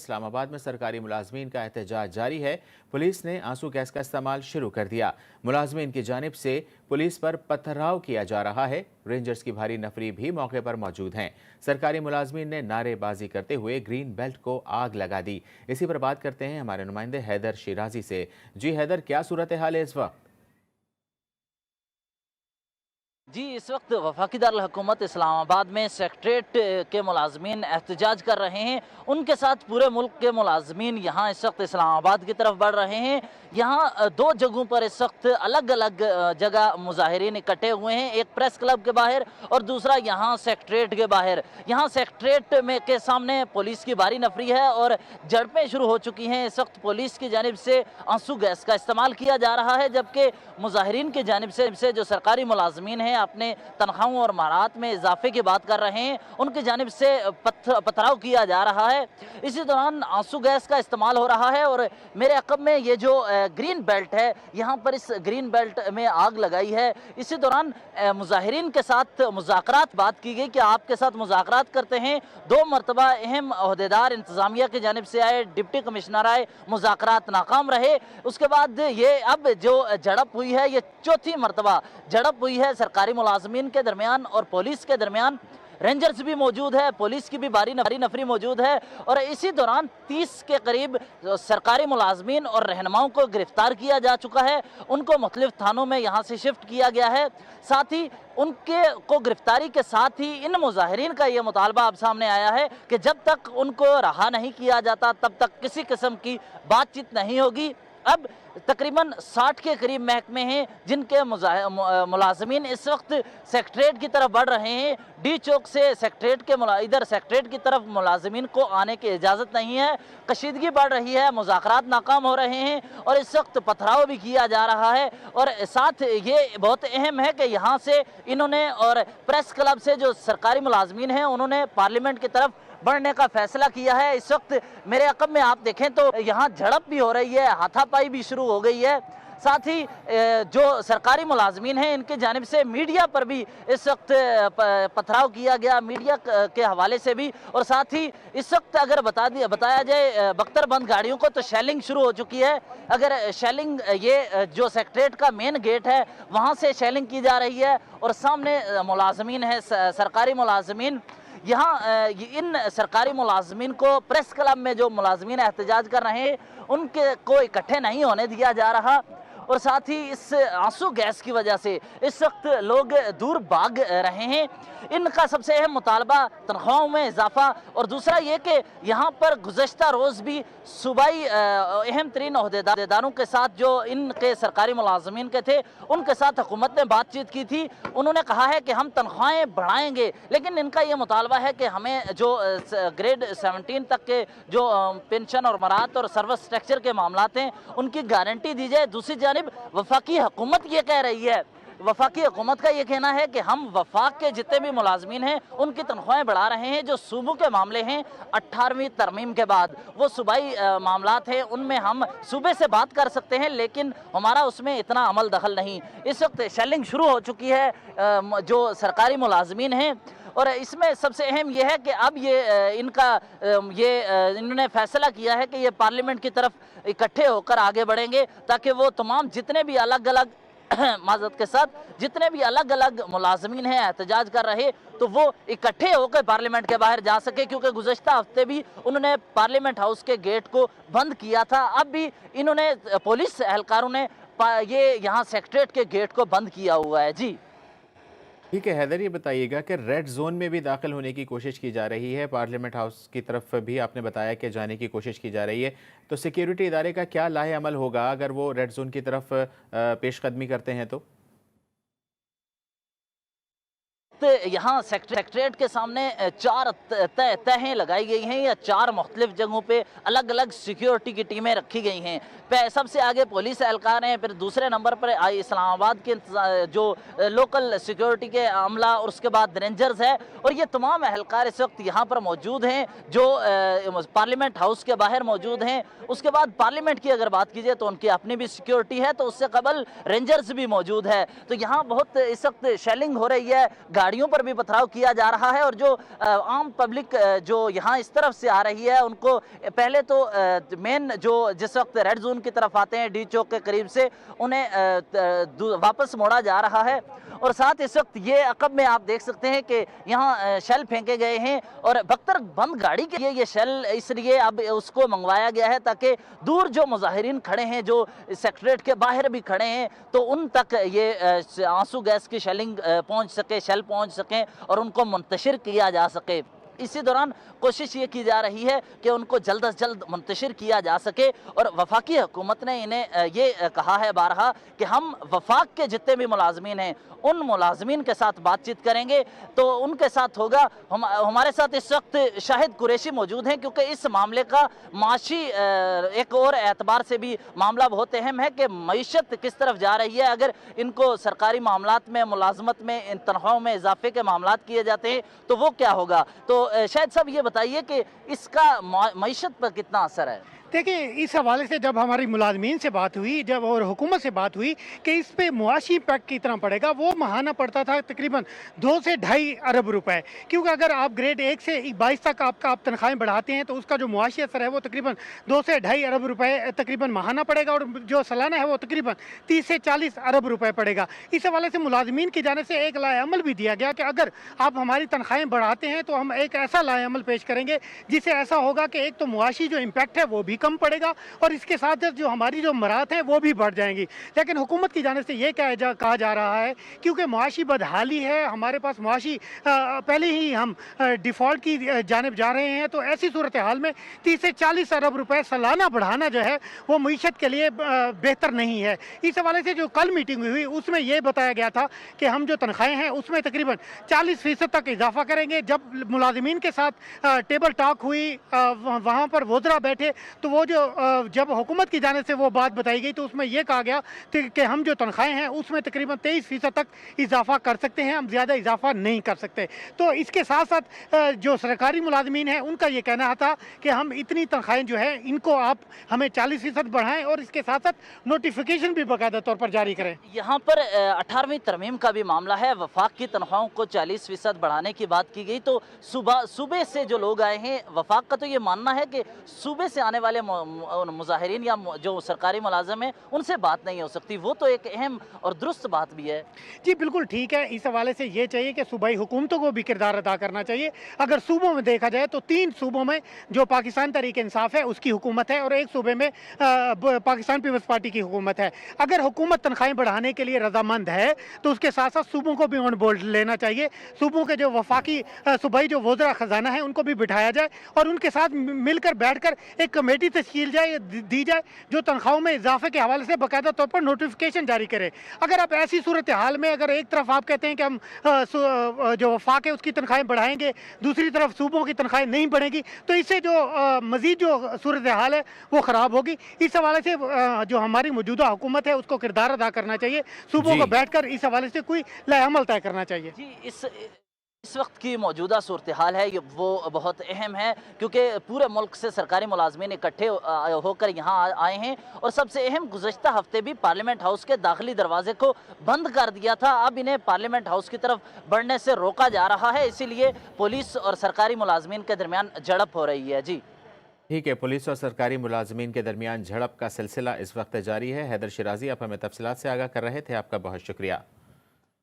इस्लामाबाद में सरकारी मुलाजमीन का एहतजाज जारी है। पुलिस ने आंसू गैस का इस्तेमाल शुरू कर दिया। मुलाजमीन की जानिब से पुलिस पर पथराव किया जा रहा है। रेंजर्स की भारी नफरी भी मौके पर मौजूद हैं। सरकारी मुलाजमीन ने नारेबाजी करते हुए ग्रीन बेल्ट को आग लगा दी। इसी पर बात करते हैं हमारे नुमाइंदे हैदर शिराजी से। जी हैदर, क्या सूरत हाल है इस वक्त? जी, इस वक्त वफाकी दारुल हुकूमत इस्लामाबाद में सेक्रेटरीट के मुलाजमीन एहतजाज कर रहे हैं। उनके साथ पूरे मुल्क के मुलाजमीन यहाँ इस वक्त इस्लामाबाद की तरफ बढ़ रहे हैं। यहाँ दो जगहों पर इस वक्त अलग अलग जगह मुजाहिरीन इकट्ठे हुए हैं, एक प्रेस क्लब के बाहर और दूसरा यहाँ सेक्रेटरीट के बाहर। यहाँ सेक्रेटरीट में के सामने पुलिस की भारी नफरी है और झड़पें शुरू हो चुकी हैं। इस वक्त पुलिस की जानिब से आंसू गैस का इस्तेमाल किया जा रहा है, जबकि मुजाहिरीन की जानिब से जो सरकारी मुलाजमीन हैं अपने तनख्वाहों और मारात में इजाफे की बात कर रहे हैं, उनकी जानिब से पथराव किया जा रहा है। इसी दौरान आंसू गैस का इस्तेमाल हो रहा है और मेरे अक़ब में ये जो ग्रीन बेल्ट है, यहाँ पर इस ग्रीन बेल्ट में आग लगाई है। इसी दौरान मुजाहिरीन के साथ मुज़ाकरात बात की गई कि आपके साथ मुज़ाकरात करते हैं। दो मरतबा अहम ओहदेदार इंतज़ामिया की जानिब से आए, डिप्टी कमिश्नर आए, मुज़ाकरात नाकाम रहे। उसके बाद ये अब जो झड़प हुई है, ये चौथी मरतबा झड़प हुई है सरकारी मुलाजमीन के दरमियान और पुलिस के दरमियान। रेंजर्स भी मौजूद है, पुलिस की भी भारी नफरी मौजूद है और इसी दौरान 30 के करीब सरकारी मुलाजमीन और रहनुमाओं को गिरफ्तार किया जा चुका है। उनको मुख्तलिफ थानों में यहाँ से शिफ्ट किया गया है। साथ ही उनके को गिरफ्तारी के साथ ही इन मुजाहिरीन का ये मुतालबा अब सामने आया है कि जब तक उनको रहा नहीं किया जाता तब तक किसी किस्म की बातचीत नहीं होगी। अब तकरीबन 60 के करीब महकमे हैं जिनके मुलाजमीन इस वक्त सेक्रेटरीट की तरफ बढ़ रहे हैं। डी चौक से सेक्रेटरीट के इधर सेक्रेटरीट की तरफ मुलाजमीन को आने की इजाज़त नहीं है। कशीदगी बढ़ रही है, मुज़ाकरात नाकाम हो रहे हैं और इस वक्त पथराव भी किया जा रहा है। और साथ ये बहुत अहम है कि यहाँ से इन्होंने और प्रेस क्लब से जो सरकारी मुलाजमीन हैं उन्होंने पार्लियामेंट की तरफ बढ़ने का फैसला किया है। इस वक्त मेरे अक़ब में आप देखें तो यहाँ झड़प भी हो रही है, हाथापाई भी शुरू हो गई है। साथ ही जो सरकारी मुलाजमीन हैं इनकी जानिब से मीडिया पर भी इस वक्त पथराव किया गया, मीडिया के हवाले से भी। और साथ ही इस वक्त अगर बताया जाए बख्तरबंद गाड़ियों को तो शेलिंग शुरू हो चुकी है। अगर शेलिंग ये जो सेक्रेटरीट का मेन गेट है वहाँ से शेलिंग की जा रही है और सामने मुलाजमीन है, सरकारी मुलाजमीन। यहाँ इन सरकारी मुलाजमीन को प्रेस क्लब में जो मुलाजमीन एहतजाज कर रहे हैं उनके को इकट्ठे नहीं होने दिया जा रहा और साथ ही इस आंसू गैस की वजह से इस वक्त लोग दूर भाग रहे हैं। इनका सबसे अहम मुतालबा तनख्वाहों में इजाफा और दूसरा ये कि यहाँ पर गुज़श्ता रोज़ भी सूबाई अहम तरीन ओहदेदारों के साथ जो इनके सरकारी मुलाजमीन के थे उनके साथ हुकूमत ने बातचीत की थी। उन्होंने कहा है कि हम तनख्वाहें बढ़ाएंगे, लेकिन इनका ये मुतालबा है कि हमें जो ग्रेड 17 तक के जो पेंशन और मराहत और सर्विस स्ट्रक्चर के मामलात हैं उनकी गारंटी दी जाए। दूसरी जानिब वफाकी हुकूमत ये कह रही है, वफाकी हुकूमत का ये कहना है कि हम वफाक के जितने भी मुलाजमीन हैं उनकी तनख्वाहें बढ़ा रहे हैं। जो सूबों के मामले हैं 18वीं तरमीम के बाद वो सूबाई मामलात हैं उनमें हम सूबे से बात कर सकते हैं, लेकिन हमारा उसमें इतना अमल दखल नहीं। इस वक्त शेलिंग शुरू हो चुकी है जो सरकारी मुलाजमीन हैं और इसमें सबसे अहम यह है कि अब इन्होंने फैसला किया है कि ये पार्लियामेंट की तरफ इकट्ठे होकर आगे बढ़ेंगे ताकि वो तमाम जितने भी अलग अलग माजरत के साथ जितने भी अलग अलग मुलाजमीन हैं एहतजाज कर रहे तो वो इकट्ठे होकर पार्लियामेंट के बाहर जा सके, क्योंकि गुज़श्ता हफ्ते भी उन्होंने पार्लियामेंट हाउस के गेट को बंद किया था। अब भी इन्होंने पुलिस एहलकारों ने ये यहाँ सेक्रेटरीट के गेट को बंद किया हुआ है। जी ठीक है हैदर, ये बताइएगा कि रेड जोन में भी दाखिल होने की कोशिश की जा रही है, पार्लियामेंट हाउस की तरफ भी आपने बताया कि जाने की कोशिश की जा रही है, तो सिक्योरिटी इदारे का क्या लाहे अमल होगा अगर वो रेड जोन की तरफ पेशकदमी करते हैं तो? यहाँ सेक्रेटरीट के सामने 4 तहें लगाई गई हैं या 4 मुख्तलिफ जगहों पे अलग अलग सिक्योरिटी की टीमें रखी गई हैं। सबसे आगे पुलिस एहलकार हैं, फिर दूसरे नंबर पर इस्लामाबाद के जो लोकल सिक्योरिटी के अमला और उसके बाद रेंजर्स है और ये तमाम एहलकार इस वक्त यहाँ पर मौजूद हैं जो पार्लियामेंट हाउस के बाहर मौजूद हैं। उसके बाद पार्लियामेंट की अगर बात कीजिए तो उनकी अपनी भी सिक्योरिटी है, तो उससे कबल रेंजर्स भी मौजूद है। तो यहाँ बहुत इस वक्त शेलिंग हो रही है, गाड़ियों पर भी पथराव किया जा रहा है और जो आम पब्लिक जो यहाँ इस तरफ से आ रही है उनको पहले तो मेन जो जिस वक्त रेड जोन की तरफ आते हैं डी चौक के करीब से उन्हें वापस मोड़ा जा रहा है। और साथ इस वक्त ये अकब में आप देख सकते हैं कि यहाँ शेल फेंके गए हैं और बख्तर बंद गाड़ी के लिए ये शेल इसलिए अब उसको मंगवाया गया है ताकि दूर जो मुजाहिरीन खड़े हैं जो सेक्रेटेरिएट के बाहर भी खड़े हैं तो उन तक ये आंसू गैस की शेलिंग पहुंच सके, शेल पहुंच सकें और उनको मुंतशिर किया जा सके। इसी दौरान कोशिश ये की जा रही है कि उनको जल्द अज जल्द मुंतशिर किया जा सके और वफाकी हुकूमत ने इन्हें ये कहा है बारहा कि हम वफाक के जितने भी मुलाजमीन हैं उन मुलाजमीन के साथ बातचीत करेंगे तो उनके साथ होगा। हमारे साथ इस वक्त शाहिद कुरैशी मौजूद हैं क्योंकि इस मामले का माशी एक और एतबार से भी मामला बहुत अहम है कि मईशत किस तरफ जा रही है। अगर इनको सरकारी मामलात में मुलाजमत में इन तनख्वाहों में इजाफे के मामलात किए जाते हैं तो वो क्या होगा। तो शायद साहब ये बताइए कि इसका मईशत पर कितना असर है। देखिए, इस हवाले से जब हमारी मुलाजमीन से बात हुई जब और हुकूमत से बात हुई कि इस पे मुआशी इम्पैक्ट कितना पड़ेगा, वो माहाना पड़ता था तकरीबन 2 से ढाई अरब रुपए। क्योंकि अगर आप ग्रेड 1 से 22 तक आप तनख्वाहें बढ़ाते हैं तो उसका जो मुआशी असर है वो तकरीबन 2 से ढाई अरब रुपए तकरीबन माहाना पड़ेगा और जो सालाना है वो तकरीबन 30 से 40 अरब रुपए पड़ेगा। इस हवाले से मुलाजमीन की जाने से एक लाएअमल भी दिया गया कि अगर आप हमारी तनख्वाहें बढ़ाते हैं तो हम एक ऐसा लाएअमल पेश करेंगे जिससे ऐसा होगा कि एक तो मुआशी जो इम्पैक्ट है वो भी कम पड़ेगा और इसके साथ जो हमारी जो मराहत है वो भी बढ़ जाएंगी। लेकिन हुकूमत की जाने से ये कहा जा रहा है क्योंकि मुआशी बदहाली है, हमारे पास मुआशी पहले ही हम डिफ़ॉल्ट की जानिब जा रहे हैं, तो ऐसी सूरत हाल में 30 से 40 अरब रुपए सालाना बढ़ाना जो है वो मईशत के लिए बेहतर नहीं है। इस हवाले से जो कल मीटिंग हुई उसमें यह बताया गया था कि हम जो तनख्वाहें हैं उसमें तकरीबन 40% तक इजाफा करेंगे। जब मुलाजिमीन के साथ टेबल टॉक हुई, वहाँ पर वज़रा बैठे, तो वो जो जब हुकूमत की जाने से वो बात बताई गई तो उसमें यह कहा गया कि हम जो तनख्वाहें हैं उसमें तकरीबन 23% तक इजाफा कर सकते हैं, हम ज़्यादा इजाफा नहीं कर सकते। तो इसके साथ साथ जो सरकारी मुलाजमीन हैं उनका ये कहना था कि हम इतनी तनख्वाहें जो है इनको आप हमें 40% बढ़ाएं और इसके साथ साथ नोटिफिकेशन भी बाकायदा तौर पर जारी करें। यहाँ पर 18वीं तरमीम का भी मामला है। वफाक की तनख्वाहों को 40% बढ़ाने की बात की गई तो सूबे से जो लोग आए हैं, वफाक का तो ये मानना है कि सूबे से आने वाले मुजाहिरीन या जो सरकारी मुलाजिम हैं उनसे बात नहीं हो सकती। वो तो एक अहम और दुरुस्त बात भी है। जी बिल्कुल ठीक है। इस हवाले से ये चाहिए कि सूबाई हुकूमतों को भी किरदार अदा करना चाहिए। अगर सूबों में देखा जाए तो 3 सूबों में जो पाकिस्तान तहरीक इंसाफ है उसकी हुकूमत है और एक सूबे में पाकिस्तान पीपल्स पार्टी की हुकूमत है। अगर हुकूमत तनख्वाहें बढ़ाने के लिए रजामंद है तो उसके साथ साथ सूबों को भी ऑन बोर्ड लेना चाहिए। सूबों के जो वफाकी सूबाई जो वज़रा ख़जाना है उनको भी बिठाया जाए और उनके साथ मिलकर बैठकर एक कमेटी तश्कील दी जाए जो तनख्वाहों में इजाफे के हवाले से बाकायदा तौर पर नोटिफिकेशन जारी करे। अगर आप ऐसी सूरत हाल में अगर एक तरफ आप कहते हैं कि हम जो वफाक है उसकी तनख्वाहें बढ़ाएंगे, दूसरी तरफ सूबों की तनख्वाहें नहीं बढ़ेंगी, तो इससे जो मज़ीद जो सूरत हाल है वो ख़राब होगी। इस हवाले से जो हमारी मौजूदा हुकूमत है उसको किरदार अदा करना चाहिए। सूबों को बैठकर इस हवाले से कोई लाएअमल तय करना चाहिए। जी, इस वक्त की मौजूदा सूरत हाल है वो बहुत अहम है क्योंकि पूरे मुल्क से सरकारी मुलाजमीन इकट्ठे होकर यहाँ आए हैं और सबसे अहम गुज़श्ता हफ्ते भी पार्लियामेंट हाउस के दाखिली दरवाजे को बंद कर दिया था। अब इन्हें पार्लियामेंट हाउस की तरफ बढ़ने से रोका जा रहा है, इसीलिए पुलिस और सरकारी मुलाजमीन के दरमियान झड़प हो रही है। जी ठीक है, पुलिस और सरकारी मुलाजमीन के दरमियान झड़प का सिलसिला इस वक्त जारी है। हैदर शिराजी आप हमें तफसीलात से आगाह कर रहे थे, आपका बहुत शुक्रिया।